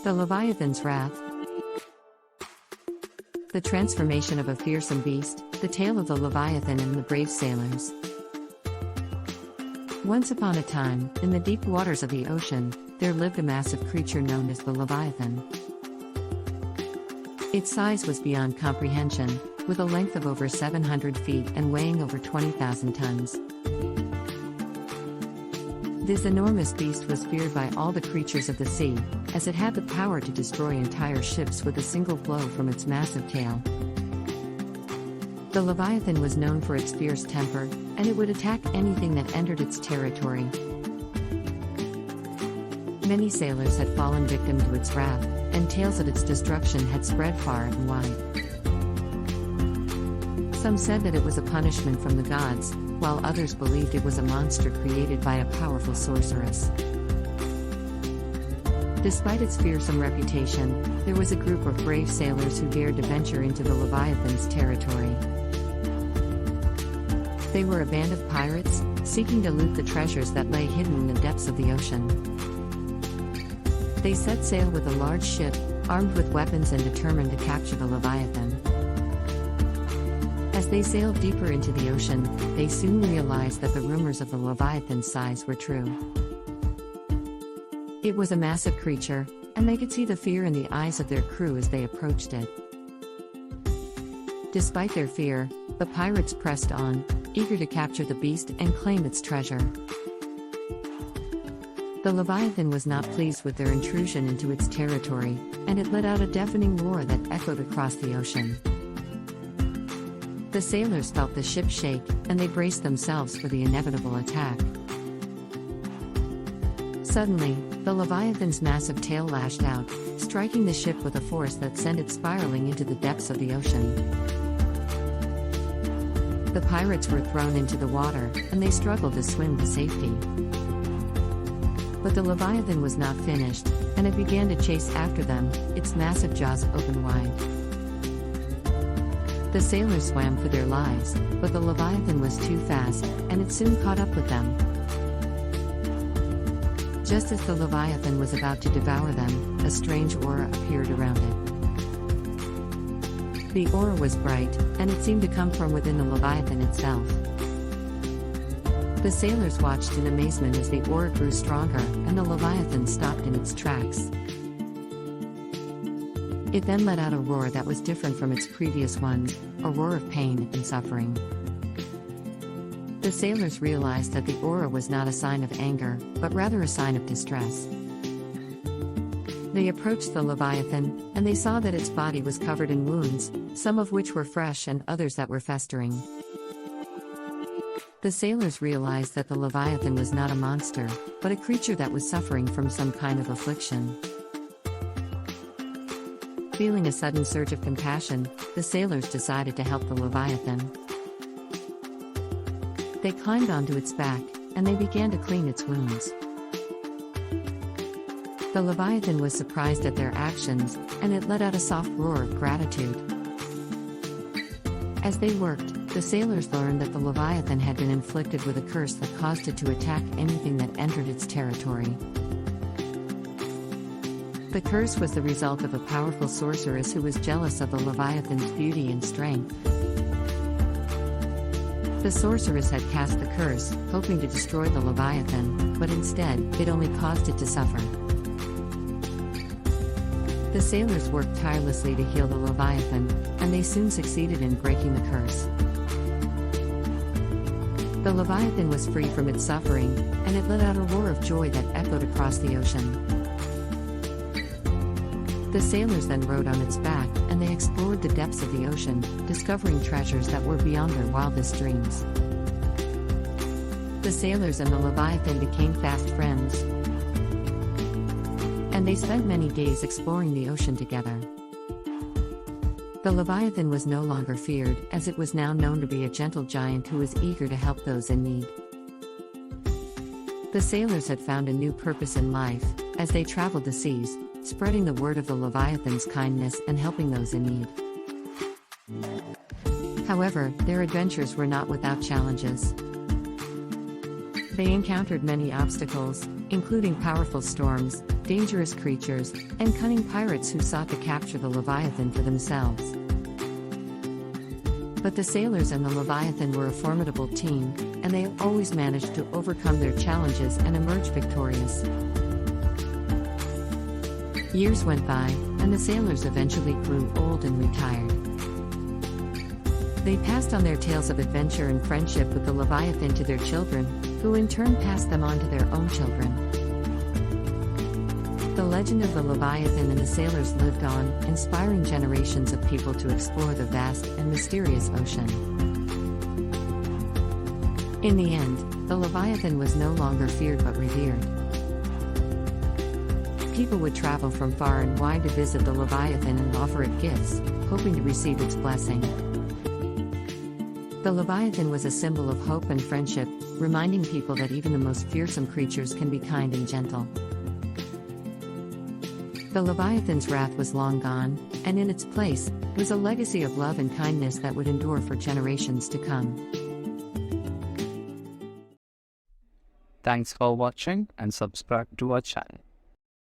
The Leviathan's Wrath. The transformation of a fearsome beast, the tale of the Leviathan and the brave sailors. Once upon a time, in the deep waters of the ocean, there lived a massive creature known as the Leviathan. Its size was beyond comprehension, with a length of over 700 feet and weighing over 20,000 tons. This enormous beast was feared by all the creatures of the sea, as it had the power to destroy entire ships with a single blow from its massive tail. The Leviathan was known for its fierce temper, and it would attack anything that entered its territory. Many sailors had fallen victim to its wrath, and tales of its destruction had spread far and wide. Some said that it was a punishment from the gods, while others believed it was a monster created by a powerful sorceress. Despite its fearsome reputation, there was a group of brave sailors who dared to venture into the Leviathan's territory. They were a band of pirates, seeking to loot the treasures that lay hidden in the depths of the ocean. They set sail with a large ship, armed with weapons and determined to capture the Leviathan. As they sailed deeper into the ocean, they soon realized that the rumors of the Leviathan's size were true. It was a massive creature, and they could see the fear in the eyes of their crew as they approached it. Despite their fear, the pirates pressed on, eager to capture the beast and claim its treasure. The Leviathan was not pleased with their intrusion into its territory, and it let out a deafening roar that echoed across the ocean. The sailors felt the ship shake, and they braced themselves for the inevitable attack. Suddenly, the Leviathan's massive tail lashed out, striking the ship with a force that sent it spiraling into the depths of the ocean. The pirates were thrown into the water, and they struggled to swim to safety. But the Leviathan was not finished, and it began to chase after them, its massive jaws open wide. The sailors swam for their lives, but the Leviathan was too fast, and it soon caught up with them. Just as the Leviathan was about to devour them, a strange aura appeared around it. The aura was bright, and it seemed to come from within the Leviathan itself. The sailors watched in amazement as the aura grew stronger, and the Leviathan stopped in its tracks. It then let out a roar that was different from its previous ones, a roar of pain and suffering. The sailors realized that the aura was not a sign of anger, but rather a sign of distress. They approached the Leviathan, and they saw that its body was covered in wounds, some of which were fresh and others that were festering. The sailors realized that the Leviathan was not a monster, but a creature that was suffering from some kind of affliction. Feeling a sudden surge of compassion, the sailors decided to help the Leviathan. They climbed onto its back, and they began to clean its wounds. The Leviathan was surprised at their actions, and it let out a soft roar of gratitude. As they worked, the sailors learned that the Leviathan had been inflicted with a curse that caused it to attack anything that entered its territory. The curse was the result of a powerful sorceress who was jealous of the Leviathan's beauty and strength. The sorceress had cast the curse, hoping to destroy the Leviathan, but instead, it only caused it to suffer. The sailors worked tirelessly to heal the Leviathan, and they soon succeeded in breaking the curse. The Leviathan was free from its suffering, and it let out a roar of joy that echoed across the ocean. The sailors then rode on its back, and they explored the depths of the ocean, discovering treasures that were beyond their wildest dreams. The sailors and the Leviathan became fast friends, and they spent many days exploring the ocean together. The Leviathan was no longer feared, as it was now known to be a gentle giant who was eager to help those in need. The sailors had found a new purpose in life, as they traveled the seas, spreading the word of the Leviathan's kindness and helping those in need. However, their adventures were not without challenges. They encountered many obstacles, including powerful storms, dangerous creatures, and cunning pirates who sought to capture the Leviathan for themselves. But the sailors and the Leviathan were a formidable team, and they always managed to overcome their challenges and emerge victorious. Years went by, and the sailors eventually grew old and retired. They passed on their tales of adventure and friendship with the Leviathan to their children, who in turn passed them on to their own children. The legend of the Leviathan and the sailors lived on, inspiring generations of people to explore the vast and mysterious ocean. In the end, the Leviathan was no longer feared but revered. People would travel from far and wide to visit the Leviathan and offer it gifts, hoping to receive its blessing. The Leviathan was a symbol of hope and friendship, reminding people that even the most fearsome creatures can be kind and gentle. The Leviathan's wrath was long gone, and in its place was a legacy of love and kindness that would endure for generations to come. Thanks for watching and subscribe to our channel.